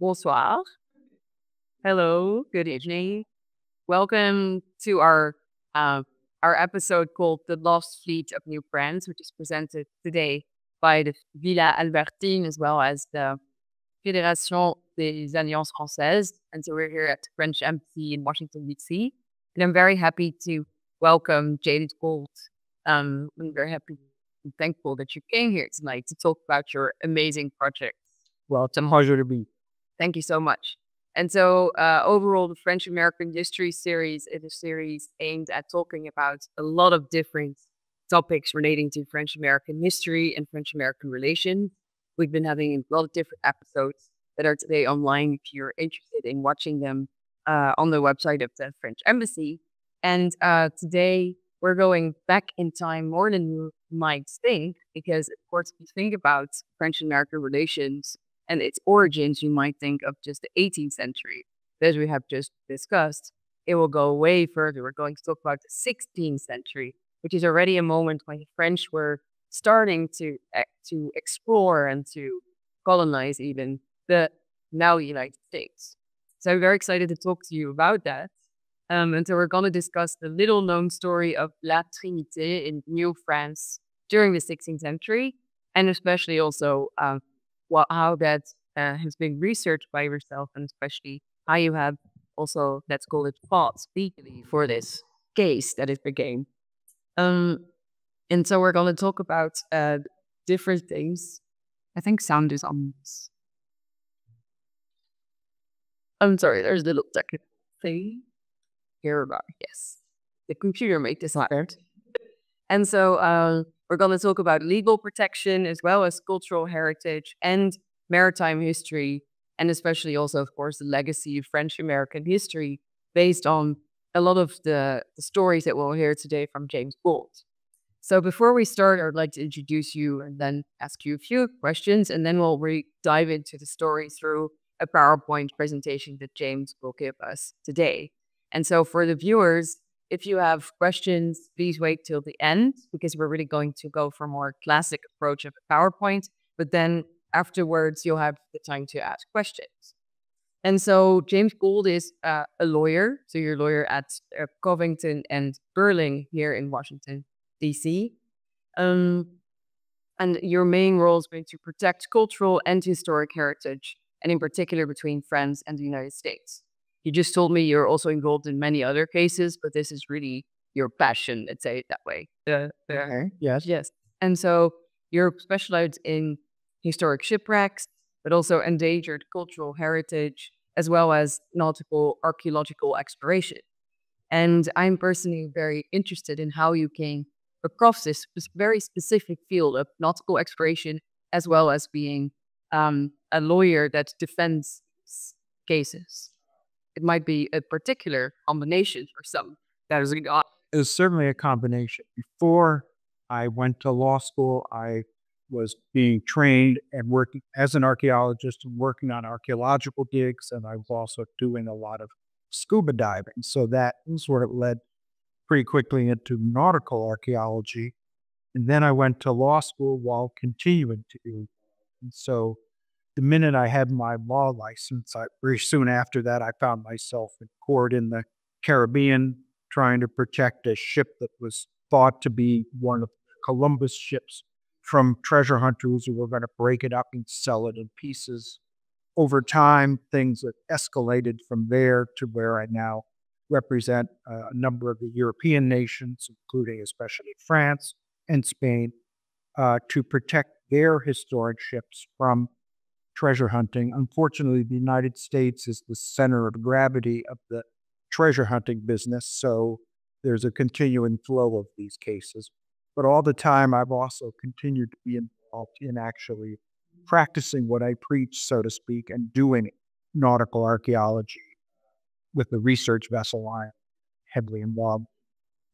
Bonsoir. Hello. Good evening. Welcome to our episode called "The Lost Fleet of New France," which is presented today by the Villa Albertine as well as the Fédération des Alliances Françaises. And so we're here at French Embassy in Washington D.C. And I'm very happy to welcome James Goold. I'm very happy and thankful that you came here tonight to talk about your amazing project. Well, it's a pleasure to be. Thank you so much. And so overall, the French-American History series is a series aimed at talking about a lot of different topics relating to French-American history and French-American relations. We've been having a lot of different episodes that are today online if you're interested in watching them on the website of the French Embassy. And today we're going back in time more than you might think, because of course, if you think about French-American relations and its origins, you might think of just the 18th century. But as we have just discussed, it will go way further. We're going to talk about the 16th century, which is already a moment when the French were starting to explore and to colonize even the now United States. So I'm very excited to talk to you about that. And so we're going to discuss the little-known story of La Trinité in New France during the 16th century, and especially also how that has been researched by yourself, and especially how you have also, let's call it, fought legally for this case that it became. And so we're going to talk about different things. I think sound is on this. I'm sorry, there's a little technical thing. Here we are. Yes. The computer made this happen. And so we're going to talk about legal protection as well as cultural heritage and maritime history, and especially also, of course, the legacy of French-American history based on a lot of the stories that we'll hear today from James Goold. So before we start, I'd like to introduce you and then ask you a few questions, and then we'll dive into the story through a PowerPoint presentation that James will give us today. And so for the viewers, if you have questions, please wait till the end, because we're really going to go for a more classic approach of a PowerPoint. But then afterwards, you'll have the time to ask questions. And so James Goold is a lawyer. So you're a lawyer at Covington and Burling here in Washington, D.C. And your main role is going to protect cultural and historic heritage, and in particular between France and the United States. You just told me you're also involved in many other cases, but this is really your passion, let's say it that way. Okay. Yes. Yes. And so you're specialized in historic shipwrecks, but also endangered cultural heritage, as well as nautical archaeological exploration. And I'm personally very interested in how you came across this very specific field of nautical exploration, as well as being a lawyer that defends cases. It might be a particular combination for some. That is It was certainly a combination. Before I went to law school, I was being trained and working as an archaeologist and working on archaeological digs, and I was also doing a lot of scuba diving. So that sort of led pretty quickly into nautical archaeology. And then I went to law school while continuing to do. And so the minute I had my law license, very soon after that, I found myself in court in the Caribbean trying to protect a ship that was thought to be one of Columbus' ships from treasure hunters who were going to break it up and sell it in pieces. Over time, things have escalated from there to where I now represent a number of the European nations, including especially France and Spain, to protect their historic ships from treasure hunting. Unfortunately, the United States is the center of gravity of the treasure hunting business, so there's a continuing flow of these cases. But all the time, I've also continued to be involved in actually practicing what I preach, so to speak, and doing nautical archaeology with the research vessel I am heavily involved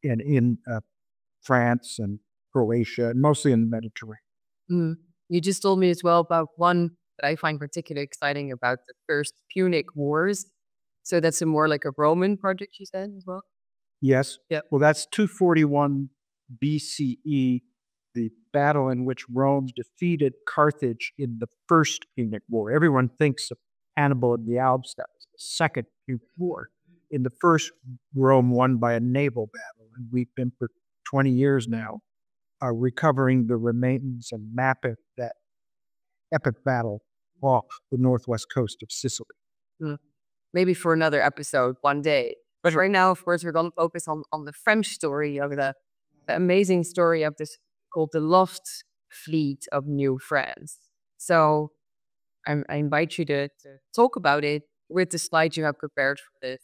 in France and Croatia, and mostly in the Mediterranean. You just told me as well about one that I find particularly exciting about the First Punic Wars. So that's a more like a Roman project, you said as well? Yes. Yep. Well, that's 241 BCE, the battle in which Rome defeated Carthage in the First Punic War. Everyone thinks of Hannibal in the Alps. That was the second huge war. In the first, Rome won by a naval battle, and we've been for 20 years now recovering the remains and mapping that epic battle off the northwest coast of Sicily. Maybe for another episode one day. But right now, of course, we're going to focus on the French story of the amazing story of this called the Lost Fleet of New France. So I invite you to talk about it with the slides you have prepared for this.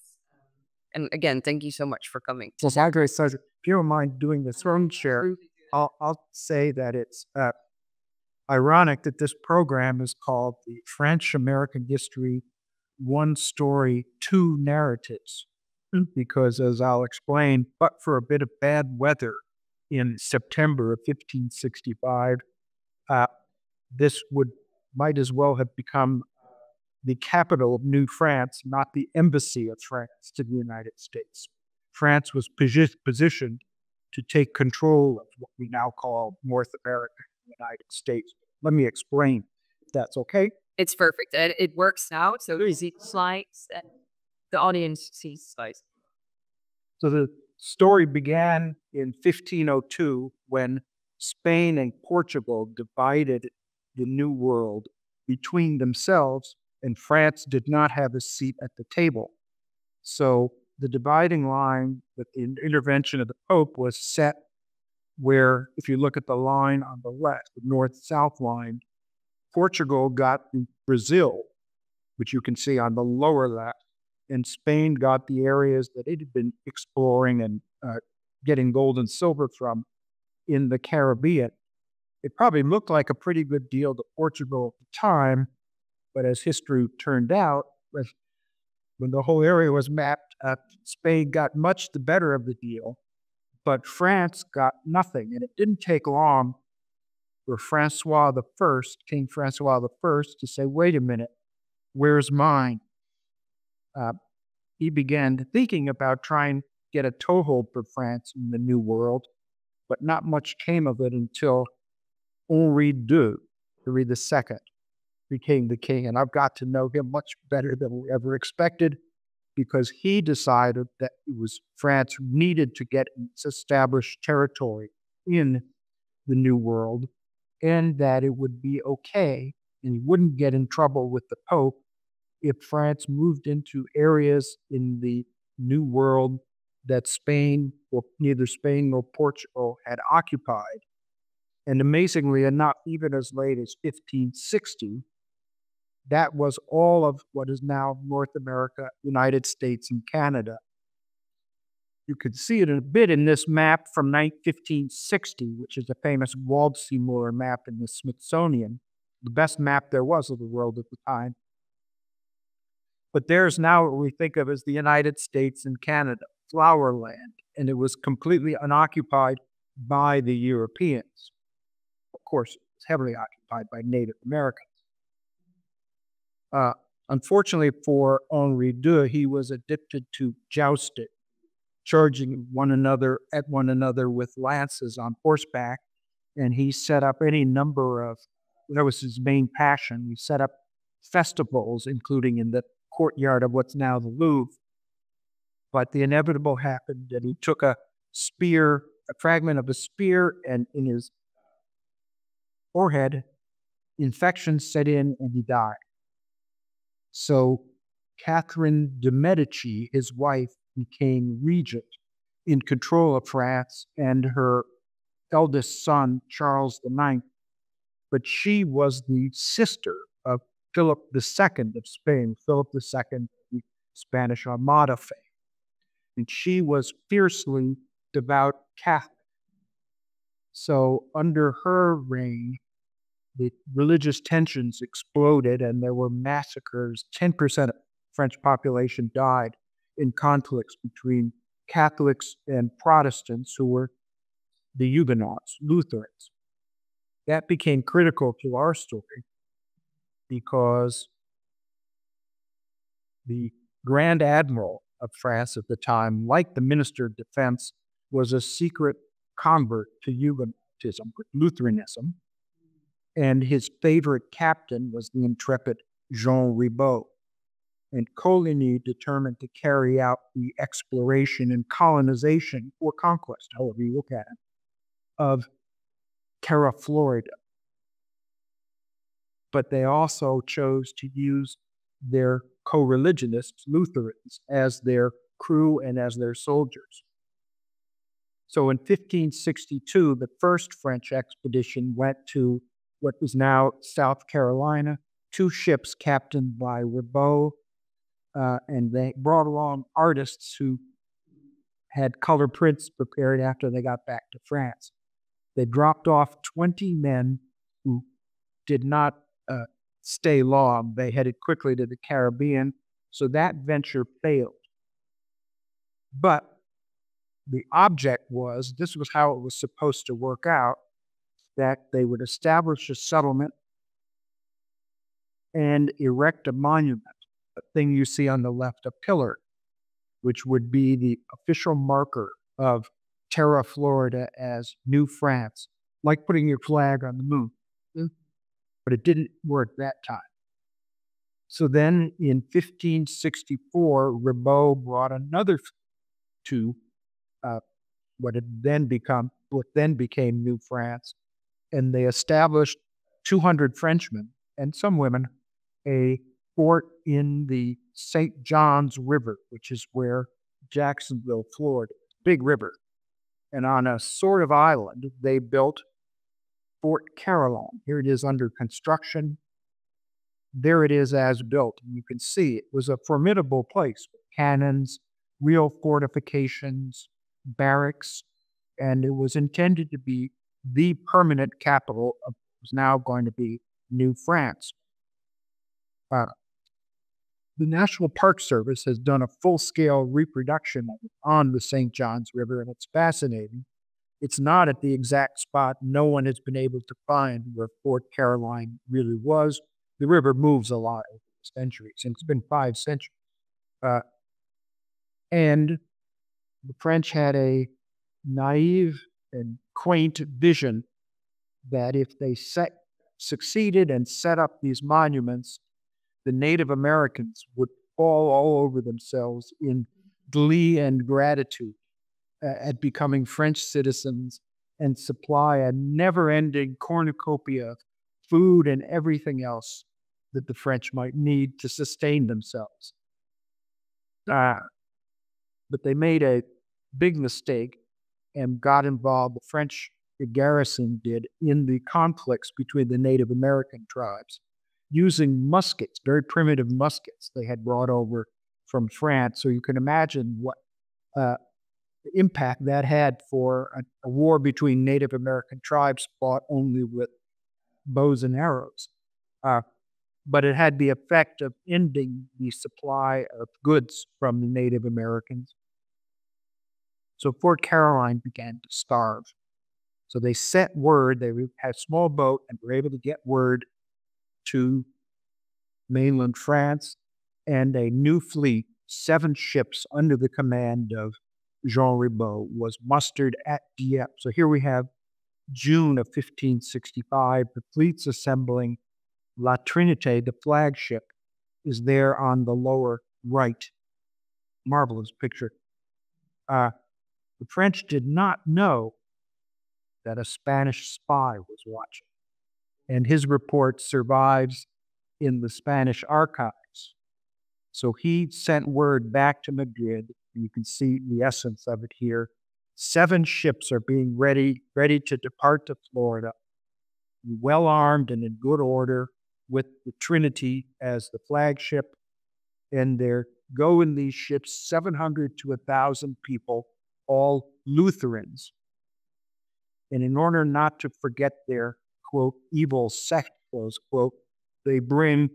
And again, thank you so much for coming. Well, Andre, so if you don't mind doing the throne share, I'll say that it's ironic that this program is called the French-American History, One Story, Two Narratives. Because as I'll explain, but for a bit of bad weather in September of 1565, this might as well have become the capital of New France, not the embassy of France to the United States. France was positioned to take control of what we now call North America, the United States. Let me explain, if that's okay. It's perfect. And it works now. So you see slides and the audience sees slides. So the story began in 1502 when Spain and Portugal divided the New World between themselves, and France did not have a seat at the table. So the dividing line with the intervention of the Pope was set where, if you look at the line on the left, the north-south line, Portugal got Brazil, which you can see on the lower left, and Spain got the areas that it had been exploring and getting gold and silver from in the Caribbean. It probably looked like a pretty good deal to Portugal at the time, but as history turned out, when the whole area was mapped, Spain got much the better of the deal, but France got nothing. And it didn't take long for King Francois I, to say, wait a minute, where's mine? He began thinking about trying to get a toehold for France in the New World, but not much came of it until Henri II became the king. And I've got to know him much better than we ever expected, because he decided that it was France needed to get established territory in the New World, and that it would be okay, and he wouldn't get in trouble with the Pope if France moved into areas in the New World that neither Spain nor Portugal had occupied. And amazingly enough, even as late as 1560, that was all of what is now North America, United States, and Canada. You could see it a bit in this map from 1560, which is a famous Waldseemüller map in the Smithsonian, the best map there was of the world at the time. But there's now what we think of as the United States and Canada, flower land, and it was completely unoccupied by the Europeans. Of course, it was heavily occupied by Native Americans. Unfortunately for Henri II, he was addicted to jousting, charging at one another with lances on horseback, and he set up any number of, that was his main passion. He set up festivals, including in the courtyard of what's now the Louvre. But the inevitable happened, and he took a fragment of a spear, and in his forehead, infection set in, and he died. So Catherine de' Medici, his wife, became regent in control of France, and her eldest son, Charles IX. But she was the sister of Philip II of Spain, Philip II, the Spanish Armada fame. And she was fiercely devout Catholic. So under her reign, the religious tensions exploded and there were massacres. 10% of the French population died in conflicts between Catholics and Protestants, who were the Huguenots, Lutherans. That became critical to our story because the Grand Admiral of France at the time, like the Minister of Defense, was a secret convert to Huguenotism, Lutheranism, and his favorite captain was the intrepid Jean Ribault. And Coligny determined to carry out the exploration and colonization, or conquest, however you look at it, of Terra Florida. But they also chose to use their co-religionists, Lutherans, as their crew and as their soldiers. So in 1562, the first French expedition went to what is now South Carolina, 2 ships captained by Ribault, and they brought along artists who had color prints prepared after they got back to France. They dropped off 20 men who did not stay long. They headed quickly to the Caribbean, so that venture failed. But the object was, this was how it was supposed to work out, that they would establish a settlement and erect a monument, a thing you see on the left, a pillar, which would be the official marker of Terra Florida as New France, like putting your flag on the moon. But it didn't work that time. So then in 1564, Ribault brought another to what then became New France, and they established 200 Frenchmen and some women a fort in the St. Johns River, which is where Jacksonville, Florida, big river. And on a sort of island, they built Fort Caroline. Here it is under construction. There it is as built. And you can see it was a formidable place with cannons, real fortifications, barracks, and it was intended to be the permanent capital of what was now going to be New France. The National Park Service has done a full-scale reproduction on the St. Johns River, and it's fascinating. It's not at the exact spot. No one has been able to find where Fort Caroline really was. The river moves a lot over the centuries, and it's been 5 centuries. And the French had a naive and quaint vision that if they succeeded and set up these monuments, the Native Americans would fall all over themselves in glee and gratitude at becoming French citizens and supply a never-ending cornucopia of food and everything else that the French might need to sustain themselves. But they made a big mistake and got involved, the French garrison did, in the conflicts between the Native American tribes, using muskets, very primitive muskets they had brought over from France. So you can imagine what impact that had for a war between Native American tribes fought only with bows and arrows. But it had the effect of ending the supply of goods from the Native Americans. So Fort Caroline began to starve. So they sent word, they had a small boat and were able to get word to mainland France, and a new fleet, 7 ships under the command of Jean Ribault, was mustered at Dieppe. So here we have June of 1565, the fleet's assembling. La Trinité, the flagship, is there on the lower right. Marvelous picture. The French did not know that a Spanish spy was watching, and his report survives in the Spanish archives. So he sent word back to Madrid, and you can see the essence of it here. 7 ships are being ready to depart to Florida, well armed and in good order, with the Trinity as the flagship, and there go in these ships 700 to 1,000 people, all Lutherans. And in order not to forget their, quote, evil sect, close quote, they bring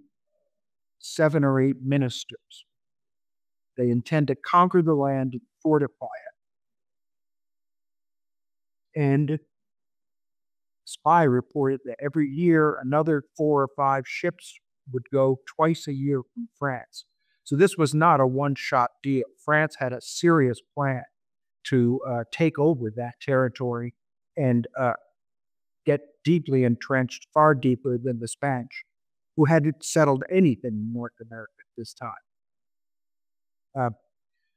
7 or 8 ministers. They intend to conquer the land and fortify it. And spy reported that every year another 4 or 5 ships would go twice a year from France. So this was not a one-shot deal. France had a serious plan to take over that territory and get deeply entrenched, far deeper than the Spanish, who hadn't settled anything in North America at this time. Uh,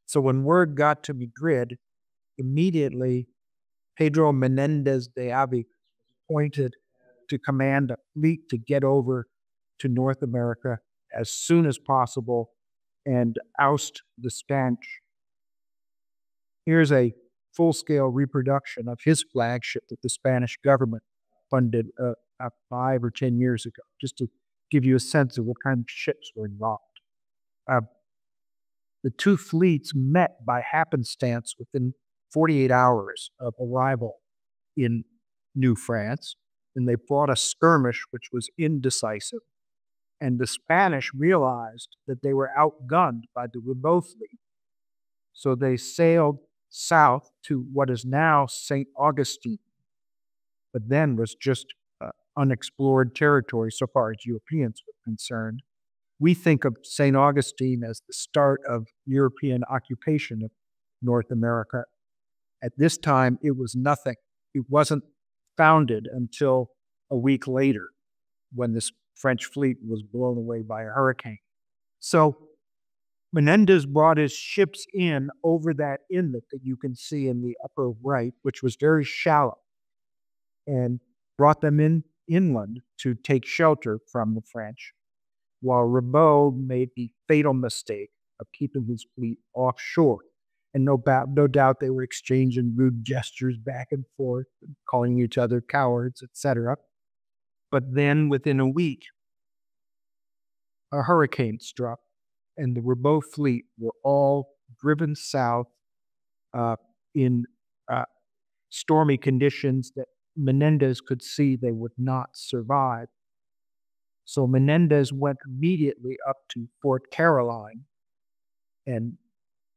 so when word got to Madrid, immediately Pedro Menendez de Ávila was appointed to command a fleet to get over to North America as soon as possible and oust the Spanish. Here's a full-scale reproduction of his flagship that the Spanish government funded 5 or 10 years ago, just to give you a sense of what kind of ships were involved. The two fleets met by happenstance within 48 hours of arrival in New France, and they fought a skirmish which was indecisive. And the Spanish realized that they were outgunned by the Ribault fleet. So they sailed south to what is now St. Augustine, but then was just unexplored territory so far as Europeans were concerned. We think of St. Augustine as the start of European occupation of North America. At this time, it was nothing. It wasn't founded until a week later when this French fleet was blown away by a hurricane. So Menendez brought his ships in over that inlet that you can see in the upper right, which was very shallow, and brought them inland to take shelter from the French, while Ribault made the fatal mistake of keeping his fleet offshore. And no doubt they were exchanging rude gestures back and forth, calling each other cowards, etc. But then within a week, a hurricane struck, and the Ribault fleet were all driven south in stormy conditions that Menendez could see they would not survive. So Menendez went immediately up to Fort Caroline and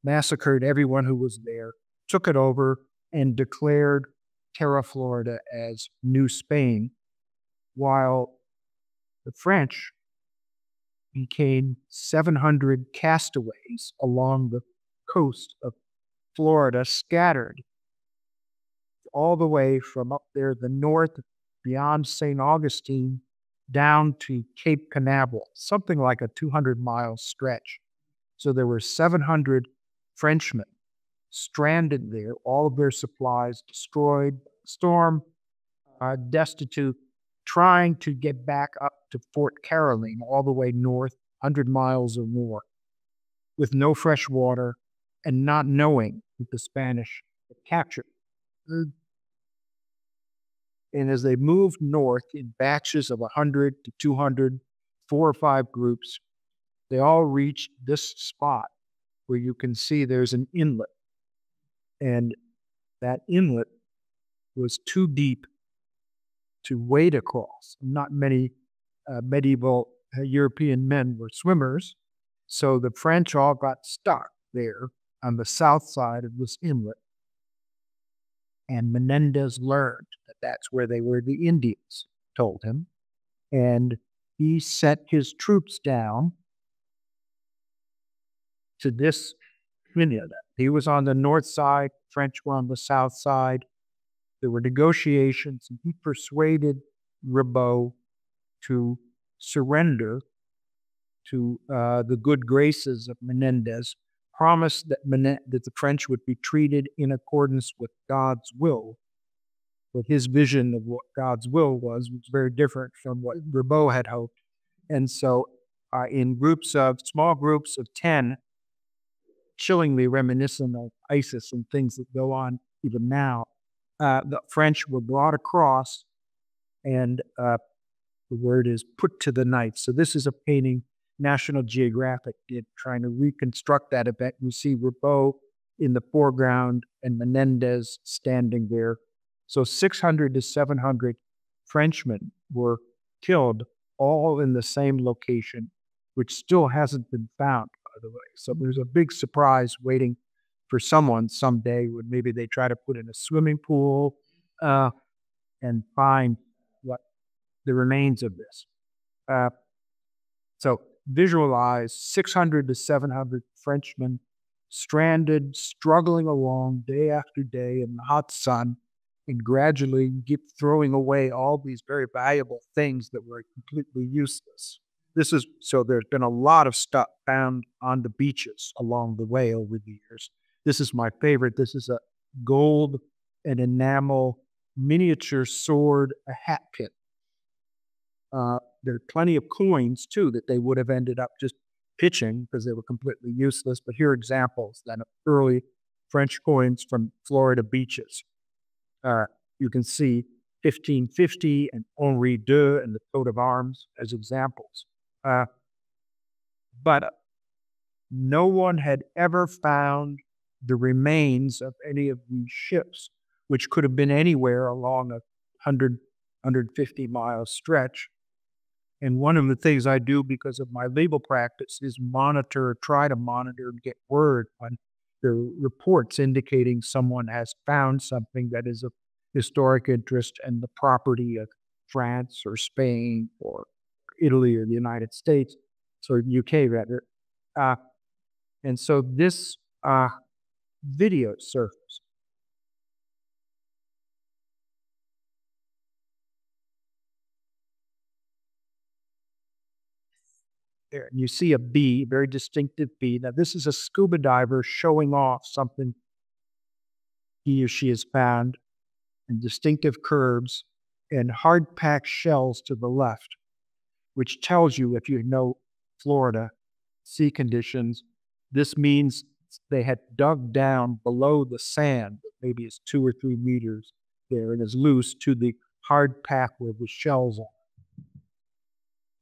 massacred everyone who was there, took it over, and declared Terra Florida as New Spain, while the French became 700 castaways along the coast of Florida, scattered all the way from up there, the north, beyond St. Augustine, down to Cape Canaveral, something like a 200-mile stretch. So there were 700 Frenchmen stranded there, all of their supplies destroyed, storm, destitute, trying to get back up to Fort Caroline, all the way north, 100 miles or more, with no fresh water and not knowing that the Spanish had captured. And as they moved north in batches of 100 to 200, 4 or 5 groups, they all reached this spot where you can see there's an inlet. And that inlet was too deep to wade across. Not many medieval European men were swimmers, so the French all got stuck there on the south side of this inlet. And Menendez learned that that's where they were, the Indians told him. And he set his troops down to this inlet. He was on the north side, French were on the south side. There were negotiations, and he persuaded Ribault to surrender to the good graces of Menendez, promised that the French would be treated in accordance with God's will. But his vision of what God's will was very different from what Ribault had hoped. And so in small groups of 10, chillingly reminiscent of ISIS and things that go on even now, the French were brought across, and the word is put to the knife. So this is a painting National Geographic did, trying to reconstruct that event. You see Ribault in the foreground and Menendez standing there. So 600 to 700 Frenchmen were killed, all in the same location, which still hasn't been found, by the way. So there's a big surprise waiting for someone someday when maybe they try to put in a swimming pool and find what the remains of this. So visualize 600 to 700 Frenchmen stranded, struggling along day after day in the hot sun, and gradually throwing away all these very valuable things that were completely useless. So there's been a lot of stuff found on the beaches along the way over the years. This is my favorite. This is a gold and enamel miniature sword, a hat pin. There are plenty of coins too that they would have ended up just pitching because they were completely useless. But here are examples then of early French coins from Florida beaches. You can see 1550 and Henri II and the coat of arms as examples. But no one had ever found the remains of any of these ships, which could have been anywhere along a 150-mile stretch. And one of the things I do because of my legal practice is try to monitor and get word on the reports indicating someone has found something that is of historic interest and the property of France or Spain or Italy or the United States, so UK rather. And so this video surfaced. There, you see a bee, very distinctive bee. Now, this is a scuba diver showing off something he or she has found, and distinctive curves and hard-packed shells to the left, which tells you, if you know Florida sea conditions, this means they had dug down below the sand, maybe it's 2 or 3 meters there, and is loose to the hard pack where the shells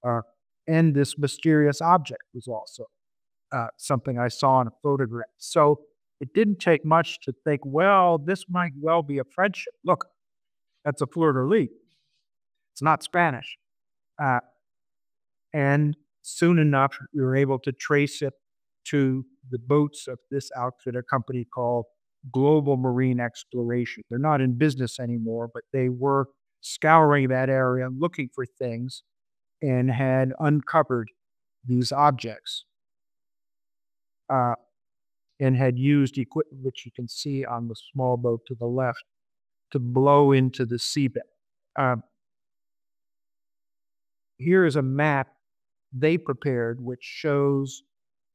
are. And this mysterious object was also something I saw in a photograph. So it didn't take much to think, well, this might well be a French ship. Look, that's a fleur-de-lis. It's not Spanish. And soon enough, we were able to trace it to the boats of this outfit, a company called Global Marine Exploration. They're not in business anymore, but they were scouring that area, looking for things, and had uncovered these objects and had used equipment, which you can see on the small boat to the left, to blow into the seabed. Here is a map they prepared, which shows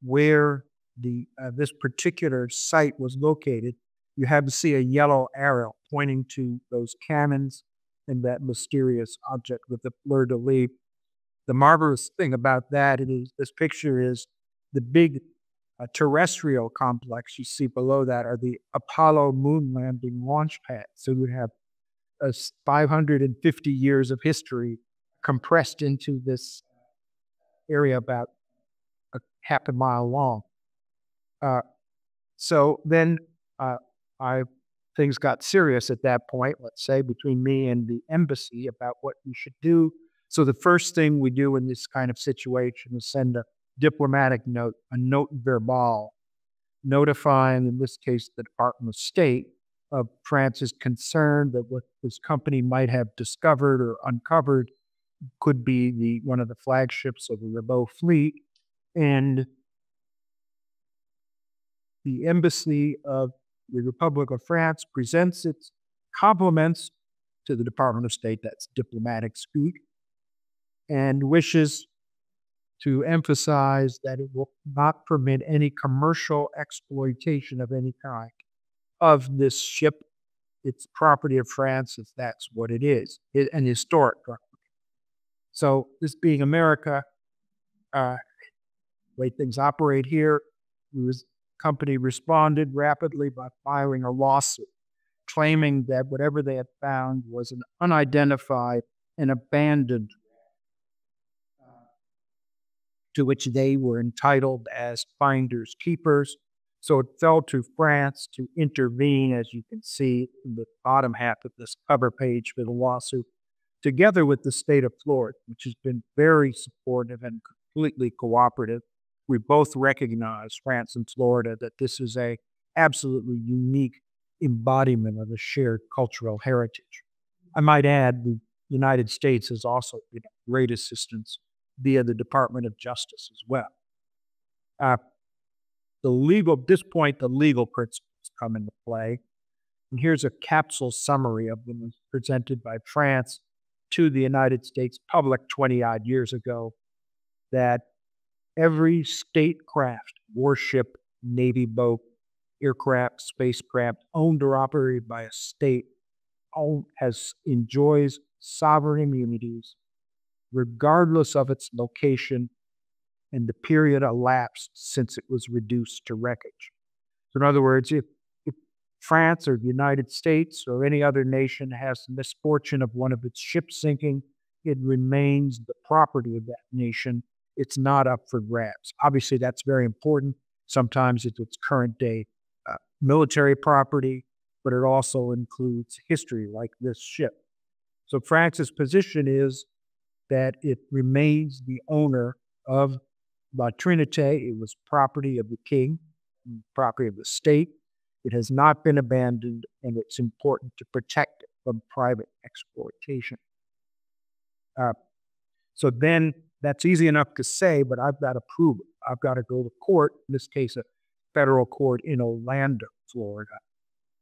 where this particular site was located. You have to see a yellow arrow pointing to those cannons and that mysterious object with the fleur-de-lis. The marvelous thing about that is this picture is the big terrestrial complex you see below that are the Apollo moon landing launch pads. So you have 550 years of history compressed into this area about a half a mile long. So then things got serious at that point, let's say, between me and the embassy about what we should do. So the first thing we do in this kind of situation is send a diplomatic note, a note verbal, notifying, in this case, the Department of State of France's concern that what this company might have discovered or uncovered could be one of the flagships of the Ribault fleet. And the embassy of the Republic of France presents its compliments to the Department of State, that's diplomatic speak, and wishes to emphasize that it will not permit any commercial exploitation of any kind of this ship. It's property of France, if that's what it is, an historic property. So this being America, the way things operate here, the company responded rapidly by filing a lawsuit, claiming that whatever they had found was an unidentified and abandoned to which they were entitled as finders keepers. So it fell to France to intervene, as you can see in the bottom half of this cover page for the lawsuit, together with the state of Florida, which has been very supportive and completely cooperative. We both recognize, France and Florida, that this is a absolutely unique embodiment of a shared cultural heritage. I might add, the United States has also been of great assistance via the Department of Justice as well. At this point, the legal principles come into play. And here's a capsule summary of them presented by France to the United States public 20-odd years ago. that every statecraft, warship, navy boat, aircraft, spacecraft owned or operated by a state enjoys sovereign immunities regardless of its location and the period elapsed since it was reduced to wreckage. So in other words, if France or the United States or any other nation has the misfortune of one of its ships sinking, it remains the property of that nation. It's not up for grabs. Obviously, that's very important. Sometimes it's current day military property, but it also includes history like this ship. So France's position is that it remains the owner of La Trinité. It was property of the king, property of the state. It has not been abandoned, and it's important to protect it from private exploitation. So then that's easy enough to say, but I've got to prove it. I've got to go to court, in this case, a federal court in Orlando, Florida,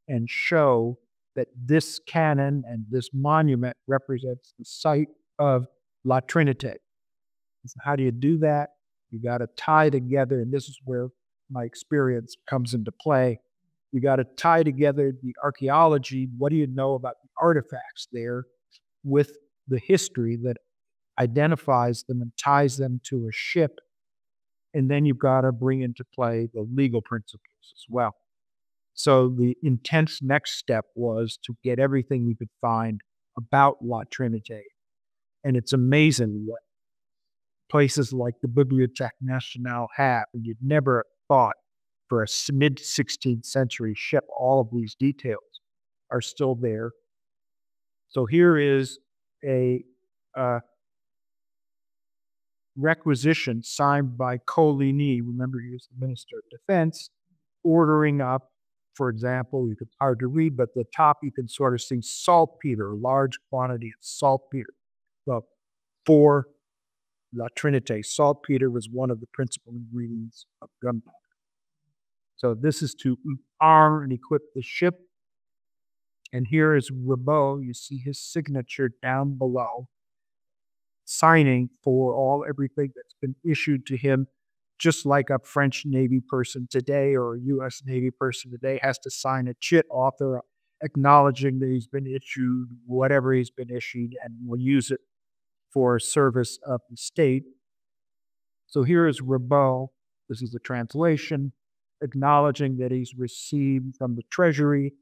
and show that this cannon and this monument represents the site of La Trinité. So how do you do that? You got to tie together, and this is where my experience comes into play. You got to tie together the archaeology, what do you know about the artifacts there, with the history that identifies them and ties them to a ship. And then you've got to bring into play the legal principles as well. So the intense next step was to get everything we could find about La Trinité. And it's amazing what places like the Bibliothèque Nationale have. And you'd never thought for a mid-16th century ship, all of these details are still there. So here is a requisition signed by Coligny, remember he was the Minister of Defense, ordering up, for example, it's hard to read, but the top you can sort of see saltpeter, a large quantity of saltpeter. Well, for La Trinité, saltpeter was one of the principal ingredients of gunpowder. So this is to arm and equip the ship. And here is Ribault. You see his signature down below, signing for everything that's been issued to him, just like a French Navy person today or a U.S. Navy person today has to sign a chit author acknowledging that he's been issued whatever he's been issued and will use it for service of the state. So here is Ribault. This is the translation, acknowledging that he's received from the Treasury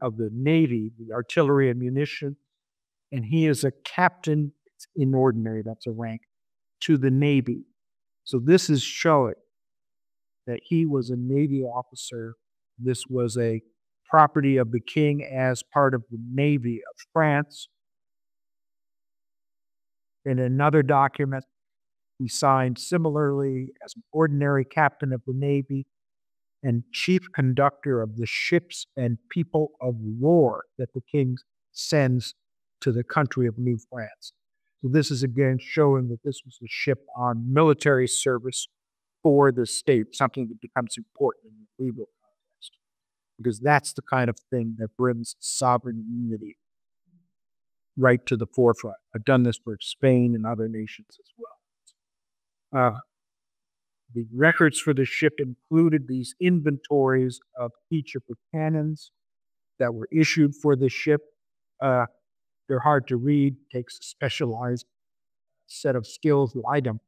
of the Navy, the artillery and munitions, and he is a captain, it's in ordinary, that's a rank, to the Navy. So this is showing that he was a Navy officer. This was a property of the king as part of the Navy of France. In another document, he signed similarly as an ordinary captain of the Navy and chief conductor of the ships and people of war that the king sends to the country of New France. So this is again showing that this was a ship on military service for the state, something that becomes important in the legal context, because that's the kind of thing that brings sovereign immunity right to the forefront. I've done this for Spain and other nations as well. The records for the ship included these inventories of each of the cannons that were issued for the ship. They're hard to read, takes a specialized set of skills that I don't.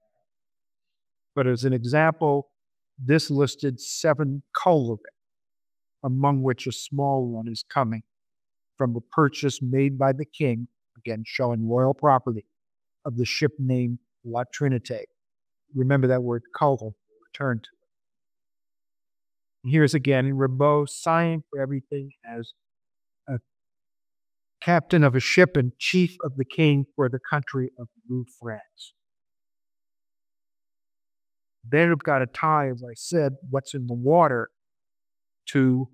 But as an example, this listed 7 culverins, among which a small one is coming from a purchase made by the king, again showing royal property, of the ship named La Trinité. Remember that word culver, return to it. And here's again Ribault signing for everything as a captain of a ship and chief of the king for the country of New France. Then we've got to tie, as I said, what's in the water to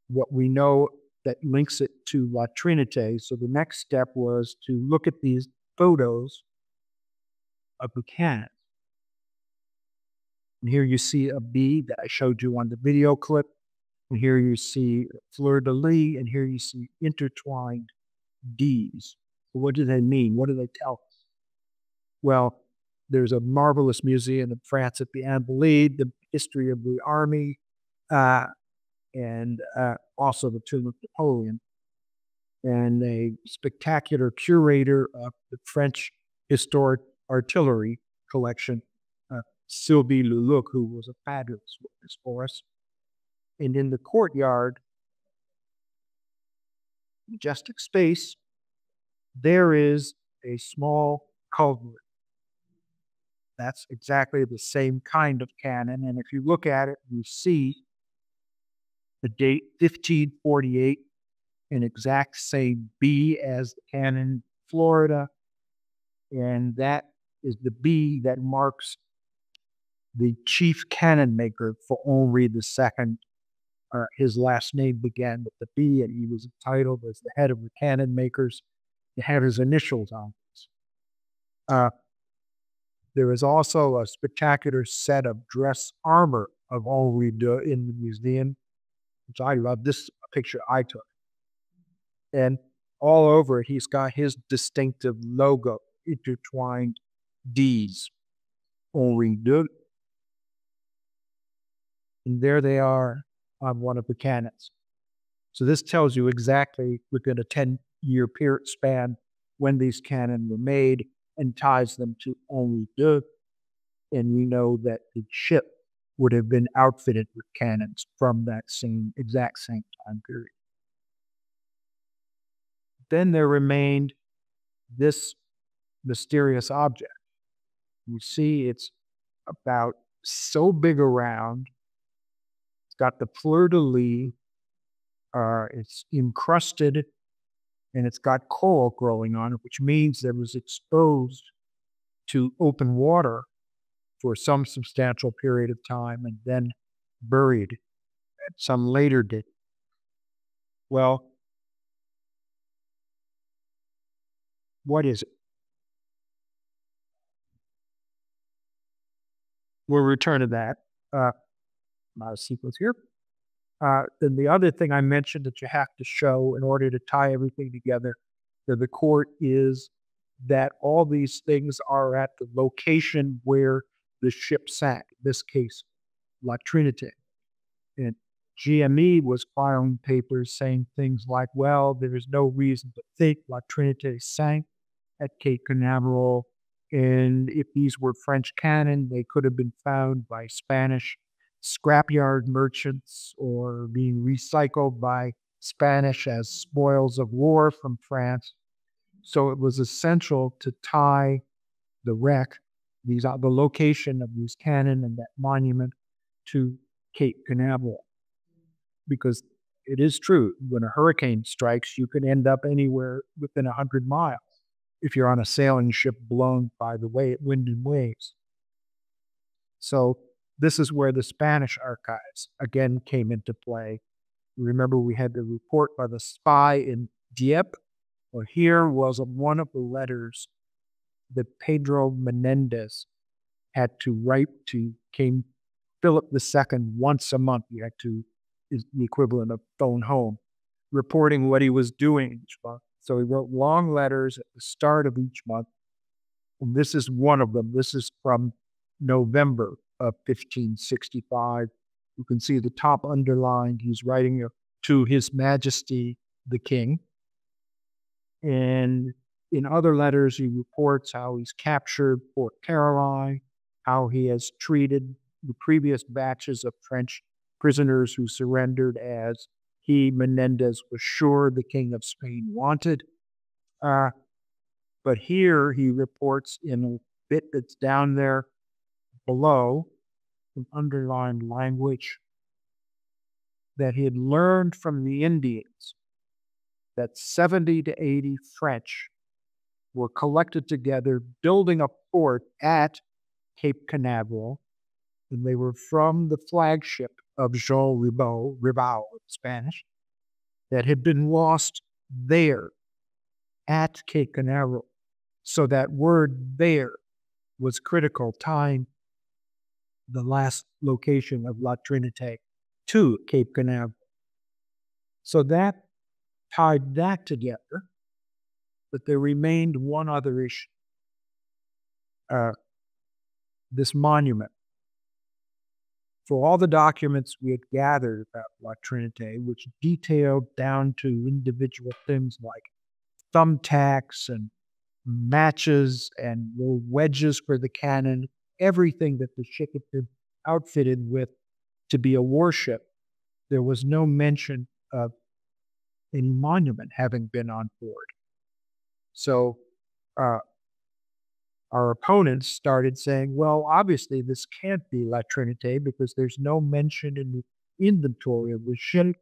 what we know that links it to La Trinité. So the next step was to look at these photos of the cannon. And here you see a B that I showed you on the video clip. And here you see fleur-de-lis, and here you see intertwined Ds. So what do they mean? What do they tell us? Well, There's a marvelous museum in France at the Invalides, the history of the army, and also the tomb of Napoleon. And a spectacular curator of the French historic artillery collection, Sylvie Leluc, who was a fabulous witness for us. And in the courtyard, majestic space, there is a small culvert. That's exactly the same kind of cannon. And if you look at it, you see the date 1548, an exact same B as the cannon in Florida. And that is the B that marks the chief cannon maker for Henri II. His last name began with the B, and he was entitled as the head of the cannon makers. It had his initials on it. There is also a spectacular set of dress armor of Henri II in the museum, which I love. This picture I took. And all over it, he's got his distinctive logo, intertwined D's, Henri II. And there they are on one of the cannons. So this tells you exactly within a 10-year period span when these cannons were made and ties them to Henri II. And we know that the ship would have been outfitted with cannons from that exact same time period. Then there remained this mysterious object. You see, it's about so big around. It's got the fleur-de-lis. It's encrusted, and it's got coral growing on it, which means it was exposed to open water for some substantial period of time and then buried at some later date. Well, what is it? We'll return to that. Not a sequence here. Then the other thing I mentioned that you have to show in order to tie everything together to the court is that all these things are at the location where the ship sank, in this case, La Trinité. And GME was filing papers saying things like, well, there is no reason to think La Trinité sank at Cape Canaveral. And if these were French cannon, they could have been found by Spanish scrapyard merchants or being recycled by Spanish as spoils of war from France. So it was essential to tie the wreck, the location of these cannon and that monument, to Cape Canaveral. Because it is true, when a hurricane strikes, you can end up anywhere within 100 miles if you're on a sailing ship blown by the wind and waves. So this is where the Spanish archives again came into play. Remember, we had the report by the spy in Dieppe. Well, here was one of the letters that Pedro Menendez had to write to King Philip II once a month. He had to, is the equivalent of phone home, reporting what he was doing each month. So he wrote long letters at the start of each month. And this is one of them. This is from November of 1565. You can see the top underlined. He's writing to His Majesty the King. And in other letters, he reports how he's captured Port Caroline, how he has treated the previous batches of French prisoners who surrendered as he, Menendez, was sure the King of Spain wanted. But here he reports in a bit that's down there below, some underlined language, that he had learned from the Indians that 70 to 80 French were collected together building a fort at Cape Canaveral, and they were from the flagship of Jean Ribault in Spanish, that had been lost there at Cape Canaveral. So that word there was critical, tying the last location of La Trinité to Cape Canaveral. So that tied that together, but there remained one other issue. this monument. For all the documents we had gathered about La Trinité, which detailed down to individual things like thumbtacks and matches and little wedges for the cannon, everything that the ship had been outfitted with to be a warship, there was no mention of any monument having been on board. So our opponents started saying, well, obviously this can't be La Trinité because there's no mention in the inventory of the ship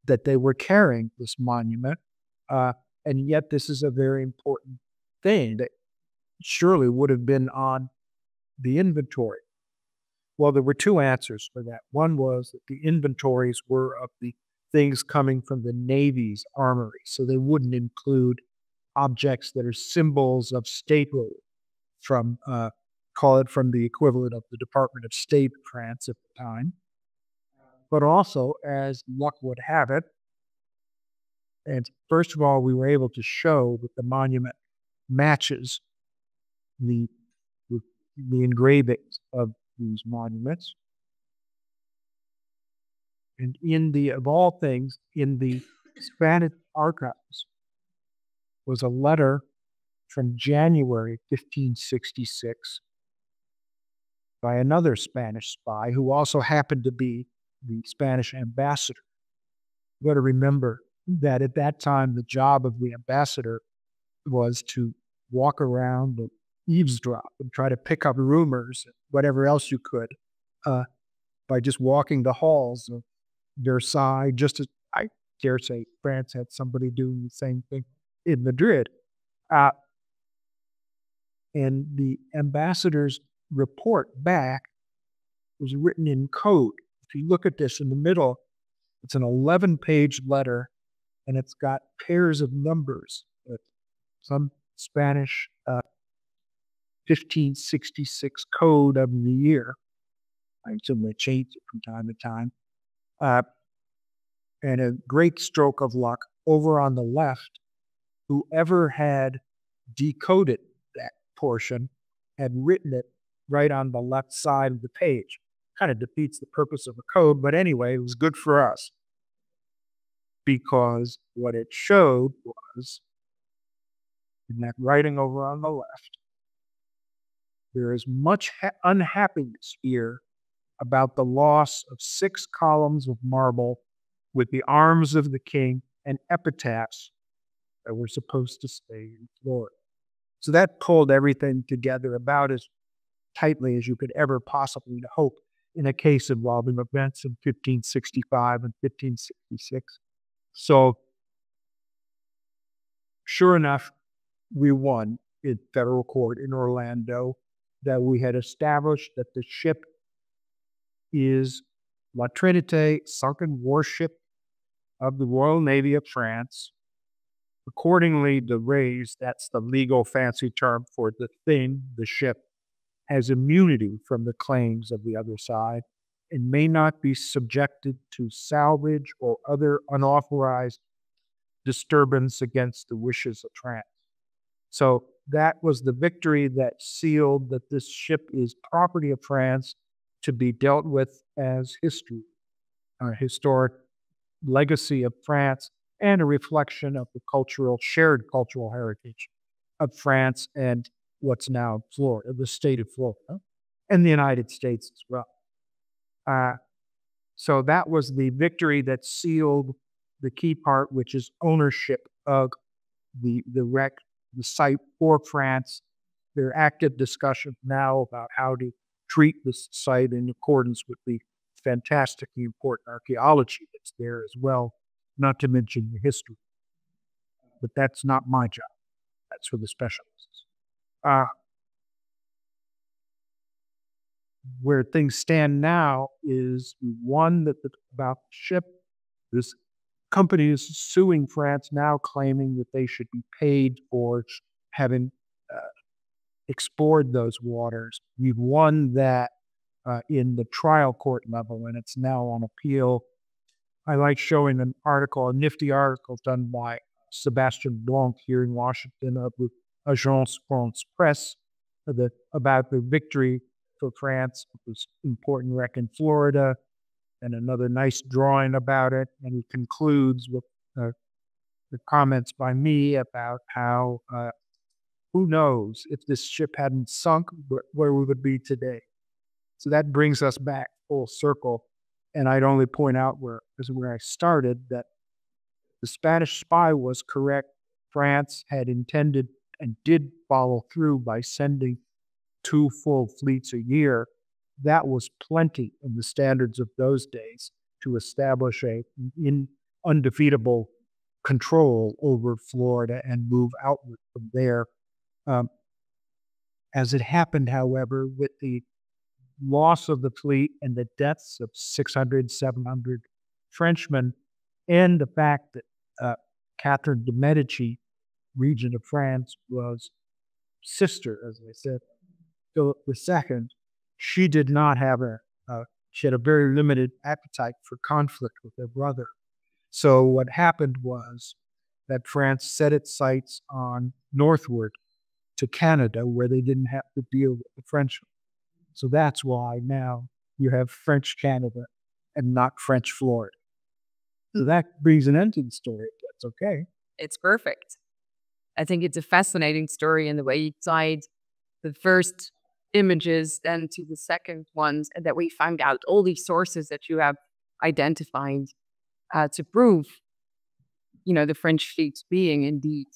that they were carrying this monument. And yet this is a very important thing that surely would have been on the inventory. Well, there were two answers for that. One was that the inventories were of the things coming from the Navy's armory, so they wouldn't include objects that are symbols of statehood from, call it from the equivalent of the Department of State of France at the time. But also, as luck would have it, and first of all, we were able to show that the monument matches the engravings of these monuments. And of all things, in the Spanish archives was a letter from January 1566 by another Spanish spy who also happened to be the Spanish ambassador. You got to remember that at that time, the job of the ambassador was to walk around and eavesdrop and try to pick up rumors and whatever else you could by just walking the halls of Versailles, just as I dare say France had somebody doing the same thing in Madrid. And the ambassador's report back was written in code. If you look at this in the middle, it's an 11-page letter, and it's got pairs of numbers. Some Spanish 1566 code of the year. I assume they change it from time to time. And a great stroke of luck, over on the left, whoever had decoded that portion had written it right on the left side of the page. Kind of defeats the purpose of the code, but anyway, it was good for us because what it showed was, in that writing over on the left, there is much unhappiness here about the loss of 6 columns of marble with the arms of the king and epitaphs that were supposed to stay in Florida. So that pulled everything together about as tightly as you could ever possibly hope in a case involving events in 1565 and 1566. So sure enough, we won in federal court in Orlando that we had established that the ship is La Trinité, sunken warship of the Royal Navy of France. Accordingly, the raise, that's the legal fancy term for the thing, the ship, has immunity from the claims of the other side and may not be subjected to salvage or other unauthorized disturbance against the wishes of France. So that was the victory that sealed that this ship is property of France to be dealt with as history, a historic legacy of France, and a reflection of the shared cultural heritage of France and what's now Florida, the state of Florida, and the United States as well. So that was the victory that sealed the key part, which is ownership of the wreck, the site for France. There are active discussions now about how to treat this site in accordance with the fantastically important archaeology that's there as well, not to mention the history. But that's not my job. That's for the specialists. Where things stand now is one that about the ship. This company is suing France now, claiming that they should be paid for having explored those waters. We've won that in the trial court level, and it's now on appeal. I like showing an article, a nifty article done by Sebastian Blanc here in Washington of the Agence France Presse about the victory for France. It was important wreck in Florida, and another nice drawing about it. And he concludes with the comments by me about how who knows if this ship hadn't sunk, where we would be today. So that brings us back full circle. And I'd only point out where I started, that the Spanish spy was correct. France had intended and did follow through by sending 2 full fleets a year. That was plenty in the standards of those days to establish an undefeatable control over Florida and move outward from there. As it happened, however, with the loss of the fleet and the deaths of 600, 700 Frenchmen, and the fact that Catherine de' Medici, regent of France, was sister, as I said, Philip II, she did not have she had a very limited appetite for conflict with her brother. So what happened was that France set its sights on northward to Canada, where they didn't have to deal with the French. So that's why now you have French Canada and not French Florida. So that brings an end to the story, if that's okay. It's perfect. I think it's a fascinating story in the way you tied the first images then to the second ones, and that we found out all these sources that you have identified to prove, the French fleets being indeed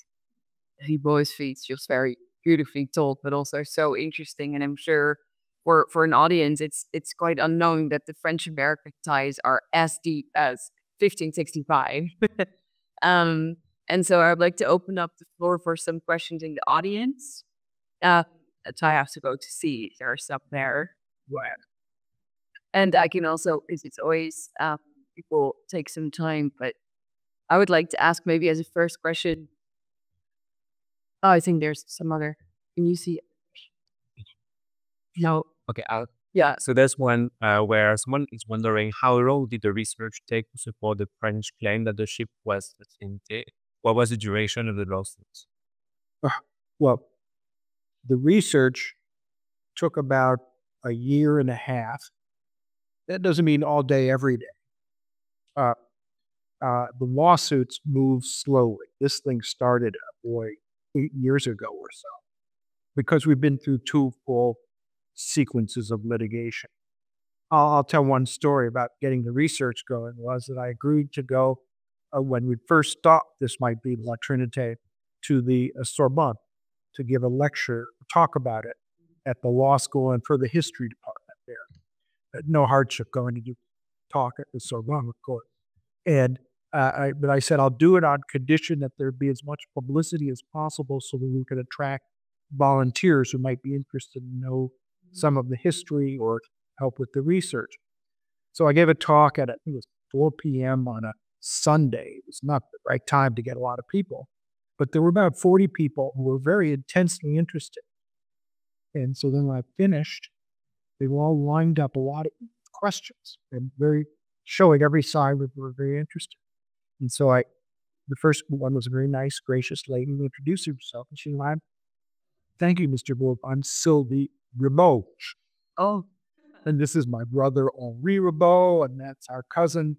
the boys' fleets, just very beautifully told, but also so interesting. And I'm sure for an audience, it's quite unknown that the French-American ties are as deep as 1565. And so I'd like to open up the floor for some questions in the audience. So I have to go to see if there are some there. And I can also, it's always, people take some time, but I would like to ask maybe as a first question. Oh, I think there's some other. Can you see? No. Okay. Yeah. So there's one where someone is wondering how long did the research take to support the French claim that the ship was the Trinité? What was the duration of the lawsuits? Well, the research took about a year and a half. That doesn't mean all day, every day. The lawsuits move slowly. This thing started, 8 years ago or so, because we've been through 2 full sequences of litigation. I'll tell one story about getting the research going. Was that I agreed to go, when we first thought this might be La Trinité, to the Sorbonne to give a lecture, talk about it at the law school and for the history department there. No hardship going to do talk at the Sorbonne, of course. And but I said, I'll do it on condition that there be as much publicity as possible so that we could attract volunteers who might be interested in know some of the history or help with the research. So I gave a talk at, I think it was 4 p.m. on a Sunday. It was not the right time to get a lot of people, but there were about 40 people who were very intensely interested. And so then when I finished, they were all lined up a lot of questions and showing every side that they were very interested. And so the first one was a very nice, gracious lady who introduced herself, and she said, "Thank you, Mr. Wolf. I'm Sylvie Ribaud. Oh. And this is my brother, Henri Ribaud, and that's our cousin,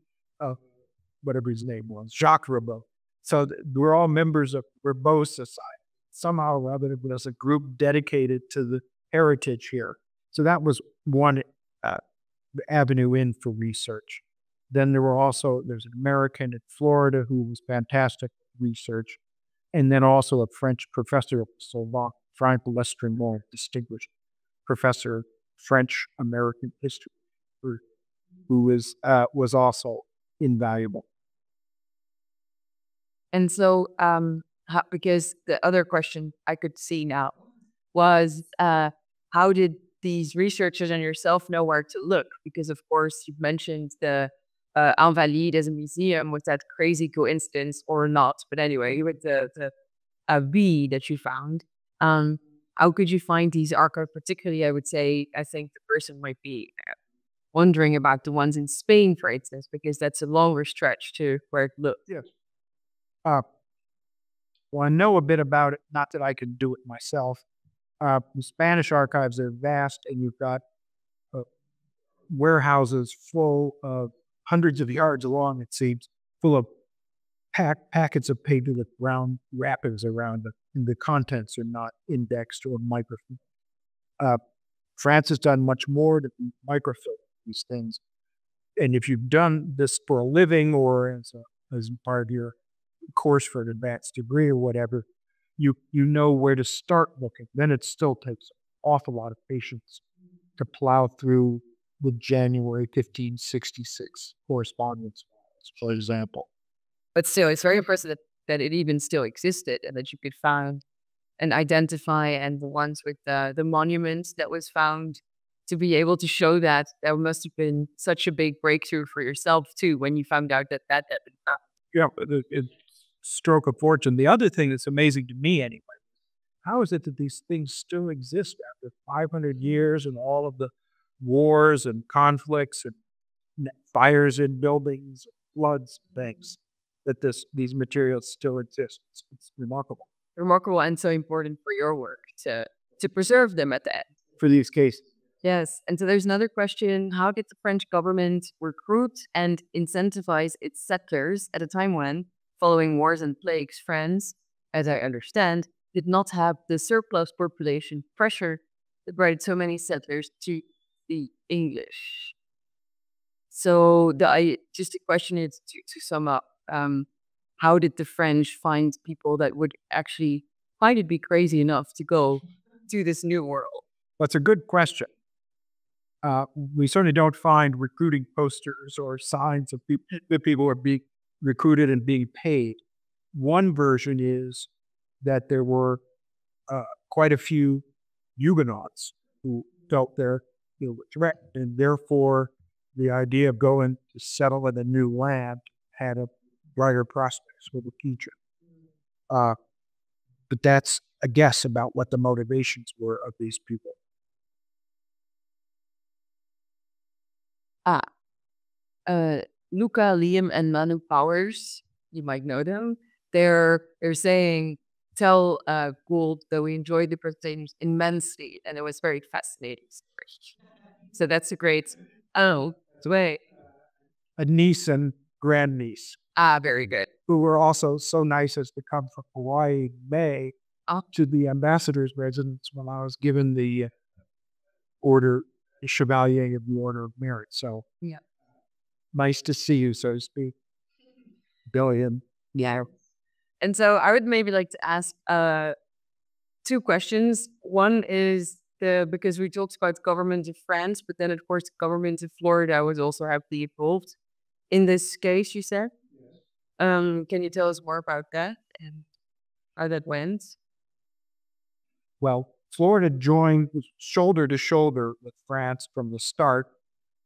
whatever his name was, Jacques Ribaud. So we're all members of Ribaud Society. Somehow or other, it was a group dedicated to the heritage here. So that was one avenue in for research. Then there's an American in Florida who was fantastic research. And then also a French professor of Sorbonne, Franco Lestremont, distinguished professor of French-American history, who was also invaluable. And so, because the other question I could see now was, how did these researchers and yourself know where to look? Because of course you've mentioned the Invalides as a museum. Was that crazy coincidence or not? But anyway, with the V that you found, how could you find these archives? Particularly, I think the person might be wondering about the ones in Spain, for instance, because that's a longer stretch to where to look. Yes. Well, I know a bit about it, not that I could do it myself. The Spanish archives are vast, and you've got warehouses full of hundreds of yards long, it seems, full of packets of paper with brown wrappings around them, and the contents are not indexed or microfilmed. France has done much more to microfilm these things. And if you've done this for a living or as part of your course for an advanced degree or whatever, you know where to start looking. Then it still takes an awful lot of patience to plow through with January 1566 correspondence, for example. But still, it's very impressive that it even still existed and that you could find and identify, and the ones with the monuments that was found, to be able to show that. That must have been such a big breakthrough for yourself too when you found out that had been found. Yeah, it's stroke of fortune. The other thing that's amazing to me anyway, how is it that these things still exist after 500 years and all of the wars and conflicts and fires in buildings, floods, things, that these materials still exist? It's remarkable. Remarkable, and so important for your work to preserve them at the end. For these cases. Yes. And so there's another question. How did the French government recruit and incentivize its settlers at a time when, following wars and plagues, France, as I understand, did not have the surplus population pressure that brought so many settlers to the English? So just the question is, to sum up, how did the French find people that would actually find it be crazy enough to go to this new world? That's a good question. We certainly don't find recruiting posters or signs of that people are being recruited and being paid. One version is that there were quite a few Huguenots who felt were threatened, and therefore the idea of going to settle in a new land had a brighter prospects for the future. But that's a guess about what the motivations were of these people. Luca, Liam, and Manu Powers, you might know them. They're saying, tell Goold that we enjoyed the presentations immensely, and it was very fascinating. So that's a great, way. A niece and grandniece. Very good. Who were also so nice as to come from Hawaii in May to the ambassador's residence when I was given the order, the Chevalier of the Order of Merit. So yeah, nice to see you, so to speak. Billion. Yeah. And so I would maybe like to ask two questions. One is because we talked about government of France, but then of course the government of Florida was also heavily involved in this case, you said. Can you tell us more about that and how that went? Well, Florida joined shoulder to shoulder with France from the start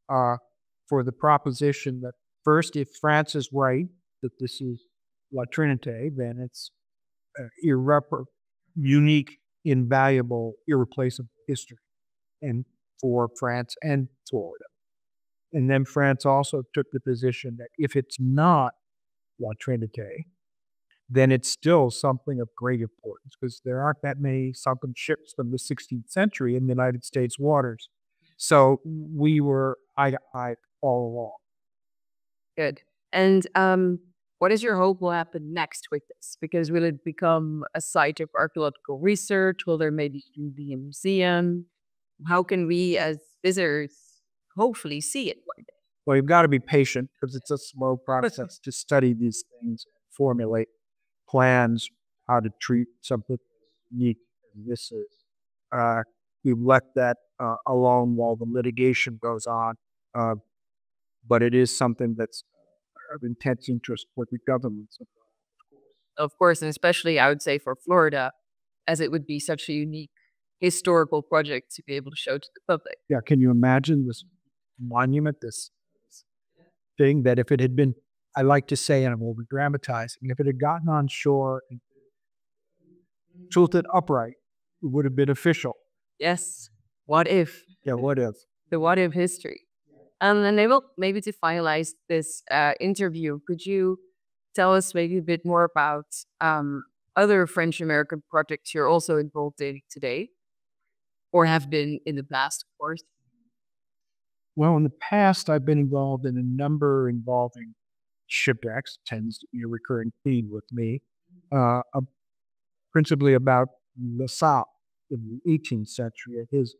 for the proposition that first, if France is right, that this is La Trinité, then it's unique, invaluable, irreplaceable history and for France and Florida. And then France also took the position that if it's not La Trinité, then it's still something of great importance because there aren't that many sunken ships from the 16th century in the United States waters. So we were eye to eye all along. Good. And what is your hope will happen next with this? Because will it become a site of archaeological research? Will there maybe be a museum? How can we as visitors hopefully see it one day? Well, you've got to be patient because it's a slow process to study these things, formulate plans, how to treat something unique as this is. We've left that alone while the litigation goes on. But it is something that's of intense interest for the governments. Of course, and especially I would say for Florida, as it would be such a unique historical project to be able to show to the public. Yeah, can you imagine this monument, this thing that if it had been, I like to say, and I'm over-dramatizing, if it had gotten on shore and tilted upright, it would have been official. Yes. What if? Yeah, what if? The what if history. And maybe to finalize this interview, could you tell us maybe a bit more about other French-American projects you're also involved in today, or have been in the past, of course? Well, in the past, I've been involved in a number involving shipwrecks, tends to be a recurring theme with me, principally about LaSalle in the 18th century and his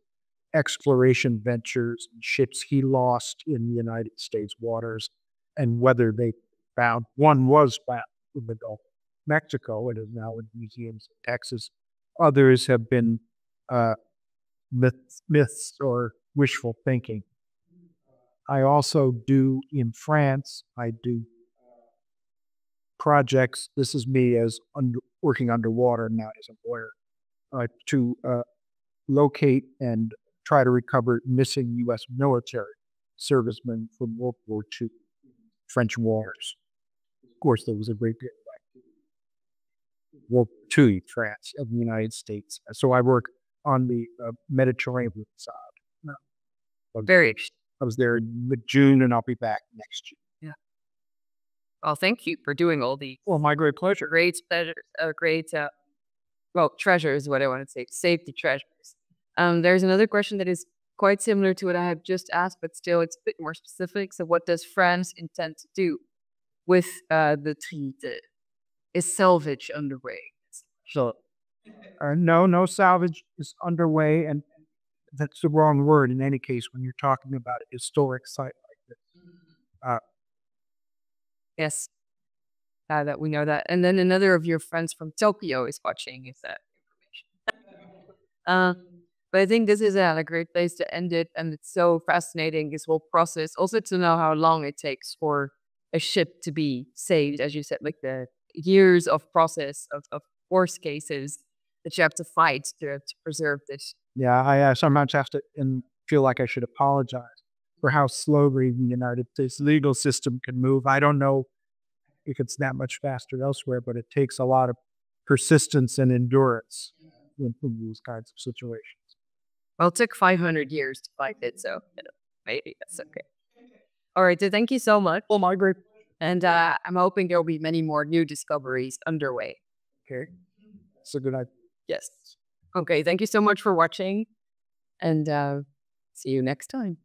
exploration ventures and ships he lost in the United States waters, and whether they found one was found in the Gulf of Mexico and is now in museums in Texas. Others have been myths or wishful thinking. I also do in France, I do projects. This is me as working underwater, not as a lawyer, to locate and try to recover missing U.S. military servicemen from World War II, French waters. Of course, there was a great deal of World War II, France, of the United States. So I work on the Mediterranean side. Very interesting. I was there in mid-June, and I'll be back next year. Yeah. Well, thank you for doing all these. Well, my great pleasure. Great pleasure. Treasure is what I want to say. Safety treasures. There's another question that is quite similar to what I have just asked, but still it's a bit more specific. So what does France intend to do with the Trinité? Is salvage underway? So, no salvage is underway, and that's the wrong word in any case when you're talking about a historic site like this. Yes, that we know that. And then another of your friends from Tokyo is watching. Is that information? But I think this is a great place to end it, and it's so fascinating, this whole process. Also to know how long it takes for a ship to be saved, as you said, like the years of process of worst cases that you have to fight to preserve this. Yeah, I sometimes have to and feel like I should apologize for how slowly the United States legal system can move. I don't know if it's that much faster elsewhere, but it takes a lot of persistence and endurance in these kinds of situations. Well, it took 500 years to find it, so maybe that's okay. All right, so thank you so much. Well, my great. And I'm hoping there will be many more new discoveries underway. Okay, that's a good idea. Yes. Okay, thank you so much for watching, and see you next time.